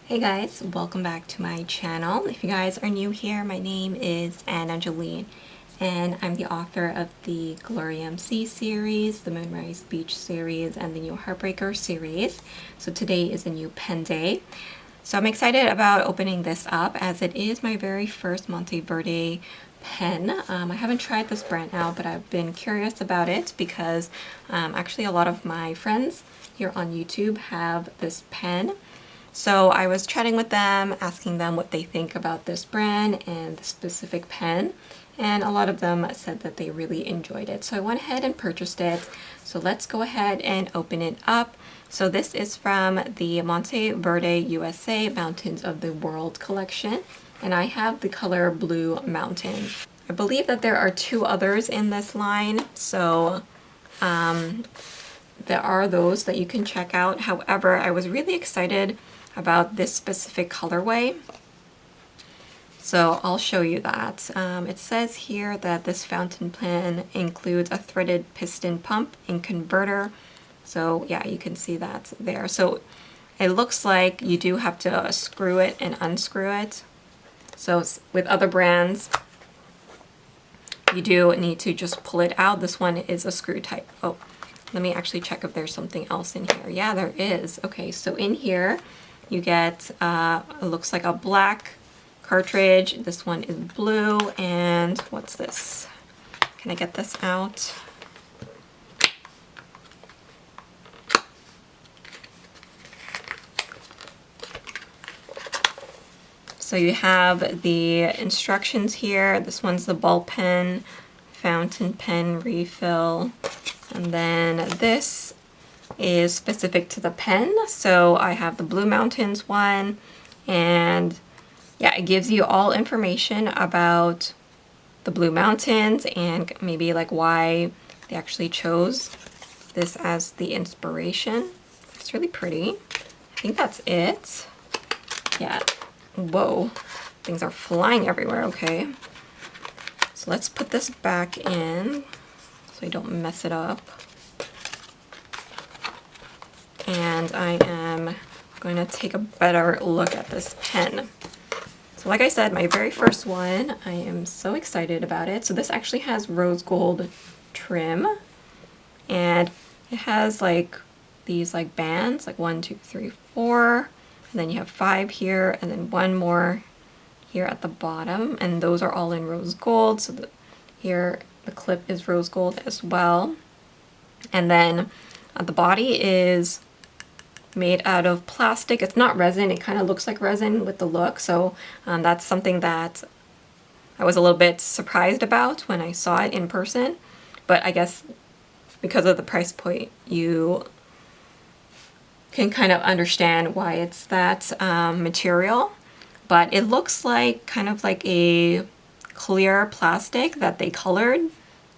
Hey guys, welcome back to my channel. If you guys are new here, my name is Jolene, and I'm the author of the Glory MC series, the Moonrise Beach series, and the new Heartbreaker series. So today is a new pen day. So I'm excited about opening this up as it is my very first Monteverde pen. I haven't tried this brand out, but I've been curious about it because actually a lot of my friends here on YouTube have this pen. So I was chatting with them, asking them what they think about this brand and the specific pen, and a lot of them said that they really enjoyed it. So I went ahead and purchased it. So let's go ahead and open it up. So this is from the Monteverde USA Mountains of the World collection, and I have the color Blue Mountain. I believe that there are two others in this line, so there are those that you can check out. However, I was really excited about this specific colorway, so I'll show you that. It says here that this fountain pen includes a threaded piston pump and converter, so yeah, you can see that there. So it looks like you do have to screw it and unscrew it. So with other brands you do need to just pull it out. This one is a screw type. Oh, let me actually check if there's something else in here. Yeah, there is. Okay, so in here you get, it looks like a black cartridge. This one is blue, and what's this? Can I get this out? So you have the instructions here. This one's the ball pen, fountain pen refill, and then this is specific to the pen. So I have the Blue Mountains one, and yeah, it gives you all information about the Blue Mountains and maybe like why they actually chose this as the inspiration. It's really pretty. I think that's it. Yeah. Whoa, things are flying everywhere. Okay, so let's put this back in so I don't mess it up. And I am going to take a better look at this pen. So like I said, my very first one, I am so excited about it. So this actually has rose gold trim, and it has like these like bands, like 1, 2, 3, 4, and then you have 5 here, and then 1 more here at the bottom, and those are all in rose gold. So here the clip is rose gold as well, and then the body is made out of plastic. It's not resin. It kind of looks like resin with the look, so that's something that I was a little bit surprised about when I saw it in person, but I guess because of the price point you can kind of understand why it's that material. But it looks like kind of like a clear plastic that they colored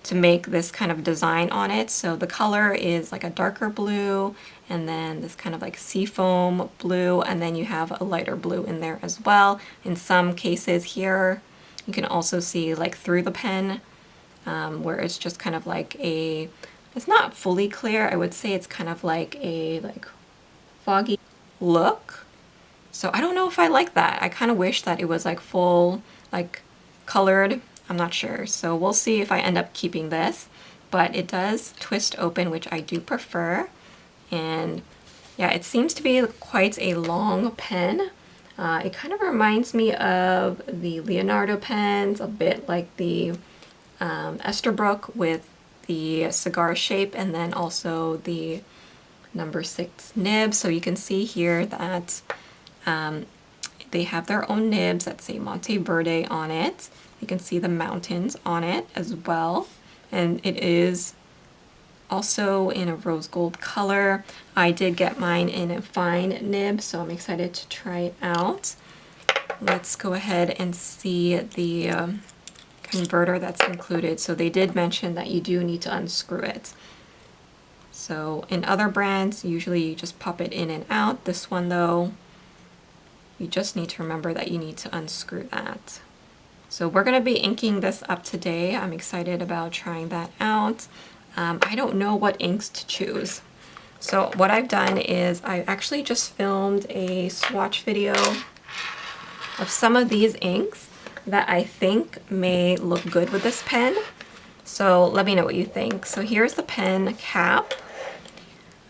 to make this kind of design on it. So the color is like a darker blue, and then this kind of like seafoam blue, and then you have a lighter blue in there as well. In some cases here you can also see like through the pen where it's just kind of like a, it's not fully clear. I would say it's kind of like a foggy look. So I don't know if I like that. I kind of wish that it was like full, like colored. I'm not sure. So we'll see if I end up keeping this, but it does twist open, which I do prefer. And yeah, it seems to be quite a long pen. It kind of reminds me of the Leonardo pens, a bit like the Esterbrook with the cigar shape, and then also the number 6 nib. So you can see here that they have their own nibs that say Monteverde on it. You can see the mountains on it as well, and it is also in a rose gold color. I did get mine in a fine nib, so I'm excited to try it out. Let's go ahead and see the converter that's included. So they did mention that you do need to unscrew it. So in other brands, usually you just pop it in and out. This one though, you just need to remember that you need to unscrew that. So we're going to be inking this up today. I'm excited about trying that out. I don't know what inks to choose. So what I've done is I actually just filmed a swatch video of some of these inks that I think may look good with this pen. So let me know what you think. So here's the pen cap.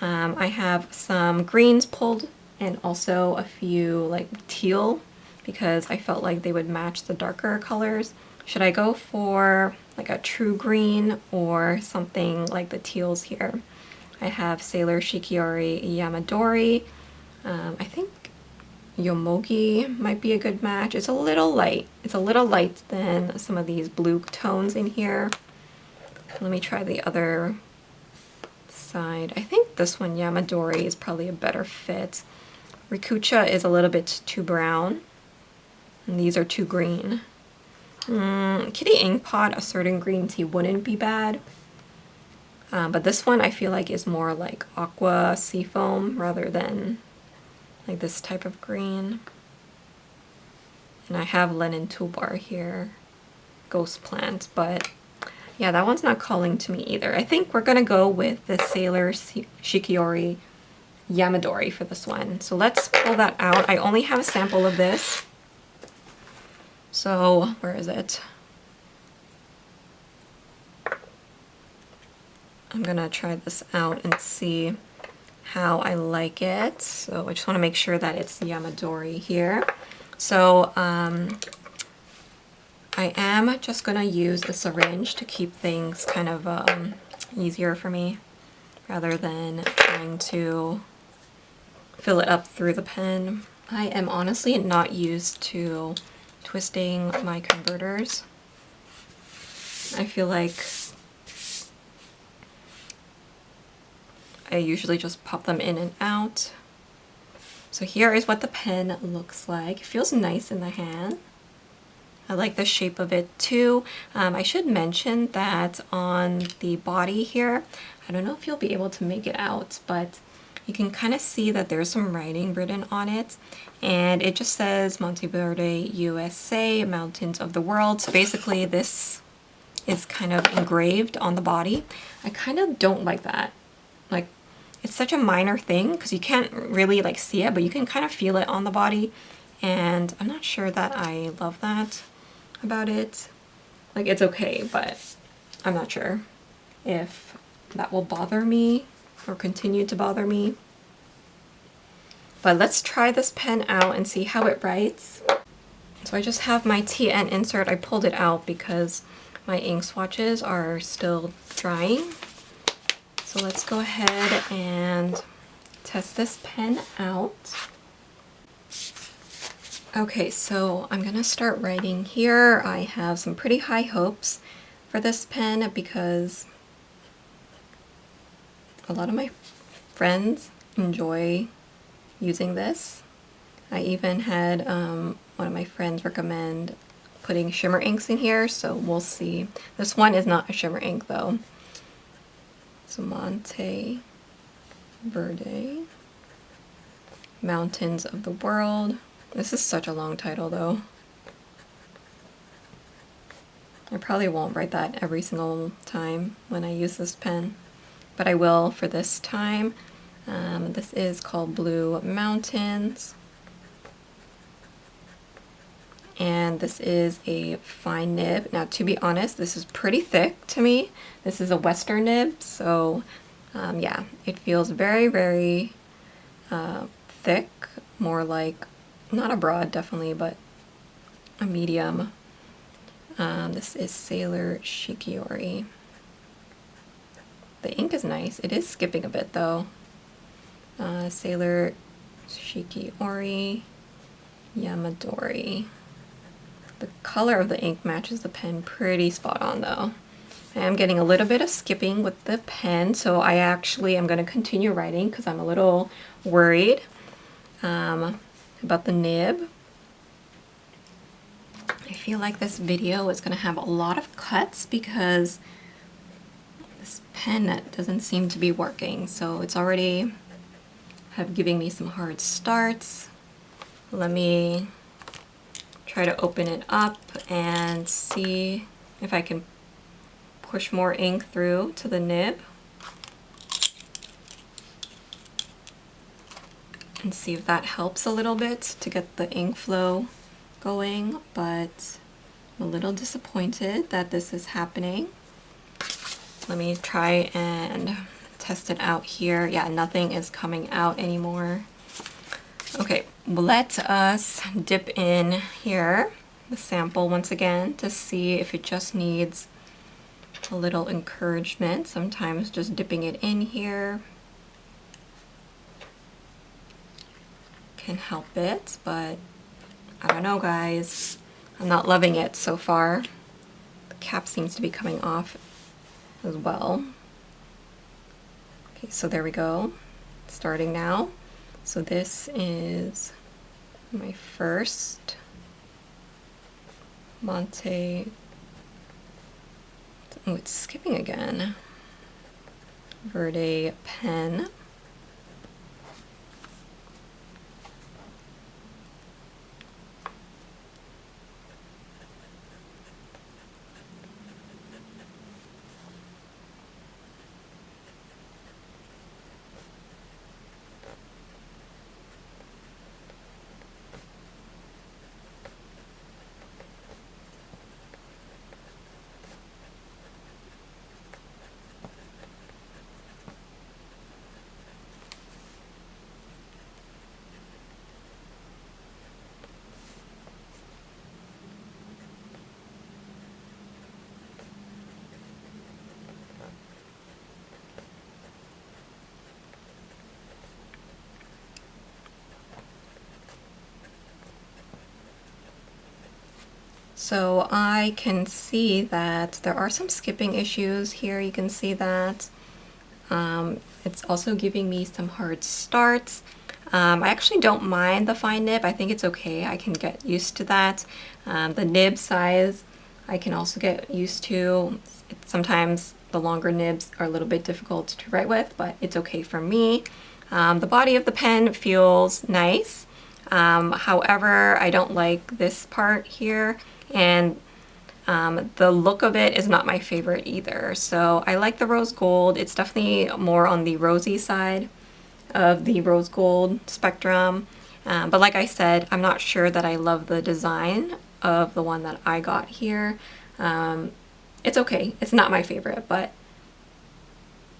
I have some greens pulled and also a few like teal because I felt like they would match the darker colors. Should I go for like a true green or something like the teals here? I have Sailor Shikiori Yamadori. I think Yomogi might be a good match. It's a little light. It's a little light than some of these blue tones in here. Let me try the other side. I think this one, Yamadori, is probably a better fit. Rikucha is a little bit too brown, and these are too green. Kitty Inkpot, a certain green tea wouldn't be bad. But this one I feel like is more like aqua seafoam rather than like this type of green. And I have Lenin Toolbar here, Ghost Plant, but yeah, that one's not calling to me either. I think we're gonna go with the Sailor Shikiori Yamadori for this one. So let's pull that out. I only have a sample of this. So where is it? I'm gonna try this out and see how I like it. So I just want to make sure that it's Yamadori here. So I am just gonna use a syringe to keep things kind of easier for me rather than trying to fill it up through the pen. I am honestly not used to twisting my converters. I feel like I usually just pop them in and out. So here is what the pen looks like. It feels nice in the hand. I like the shape of it too. I should mention that on the body here, I don't know if you'll be able to make it out, but you can kind of see that there's some writing written on it. And it just says Monteverde, USA, Mountains of the World. So basically this is kind of engraved on the body. I kind of don't like that. Like, it's such a minor thing because you can't really like see it, but you can kind of feel it on the body. And I'm not sure that I love that about it. Like, it's okay, but I'm not sure if that will bother me or continue to bother me. But let's try this pen out and see how it writes. So I just have my TN insert. I pulled it out because my ink swatches are still drying. So let's go ahead and test this pen out. Okay, so I'm gonna start writing here. I have some pretty high hopes for this pen because a lot of my friends enjoy using this. I even had one of my friends recommend putting shimmer inks in here, so we'll see. This one is not a shimmer ink though. So Monteverde, Mountains of the World. This is such a long title though. I probably won't write that every single time when I use this pen, but I will for this time. This is called Blue Mountains. And this is a fine nib. Now, to be honest, this is pretty thick to me. This is a Western nib, so yeah, it feels very, very thick, more like, not a broad definitely, but a medium. This is Sailor Shikiori. The ink is nice. It is skipping a bit though. Sailor Shikiori Yamadori. The color of the ink matches the pen pretty spot on though. I am getting a little bit of skipping with the pen, so I actually am going to continue writing because I'm a little worried about the nib. I feel like this video is going to have a lot of cuts because this pen doesn't seem to be working, so it's already giving me some hard starts. Let me try to open it up and see if I can push more ink through to the nib. and see if that helps a little bit to get the ink flow going, but I'm a little disappointed that this is happening. Let me try and test it out here. Yeah, nothing is coming out anymore. Okay, let us dip in here the sample once again to see if it just needs a little encouragement. Sometimes just dipping it in here can help it, but I don't know, guys. I'm not loving it so far. The cap seems to be coming off as well. Okay, so there we go. Starting now. So this is my first Monteverde. Oh, it's skipping again. Verde pen. So I can see that there are some skipping issues here. You can see that. It's also giving me some hard starts. I actually don't mind the fine nib. I think it's okay. I can get used to that. The nib size I can also get used to. Sometimes the longer nibs are a little bit difficult to write with, but it's okay for me. The body of the pen feels nice. However, I don't like this part here, and the look of it is not my favorite either. So I like the rose gold. It's definitely more on the rosy side of the rose gold spectrum. But like I said, I'm not sure that I love the design of the one that I got here. It's okay. It's not my favorite, but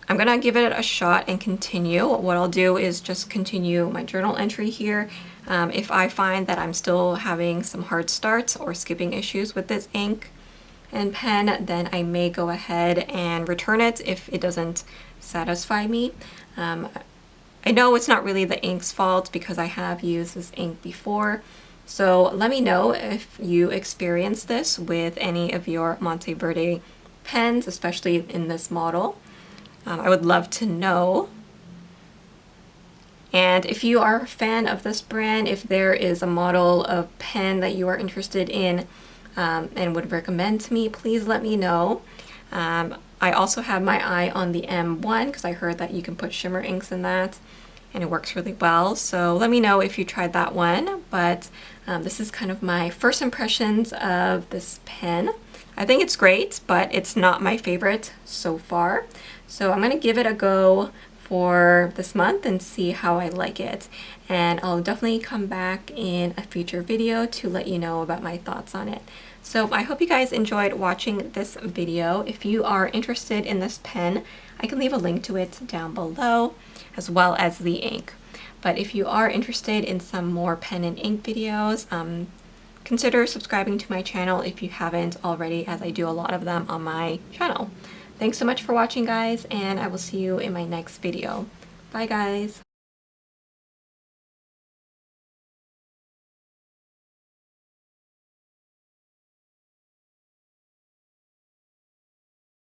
I'm gonna give it a shot and continue. What I'll do is just continue my journal entry here. If I find that I'm still having some hard starts or skipping issues with this ink and pen, then I may go ahead and return it if it doesn't satisfy me. I know it's not really the ink's fault because I have used this ink before. So let me know if you experience this with any of your Monteverde pens, especially in this model. I would love to know. And if you are a fan of this brand, if there is a model of pen that you are interested in and would recommend to me, please let me know. I also have my eye on the M1 because I heard that you can put shimmer inks in that and it works really well. So let me know if you tried that one. But this is kind of my first impressions of this pen. I think it's great, but it's not my favorite so far. So I'm gonna give it a go for this month and see how I like it. And I'll definitely come back in a future video to let you know about my thoughts on it. So I hope you guys enjoyed watching this video. If you are interested in this pen, I can leave a link to it down below, as well as the ink. But if you are interested in some more pen and ink videos, consider subscribing to my channel if you haven't already, as I do a lot of them on my channel. Thanks so much for watching, guys, and I will see you in my next video. Bye, guys.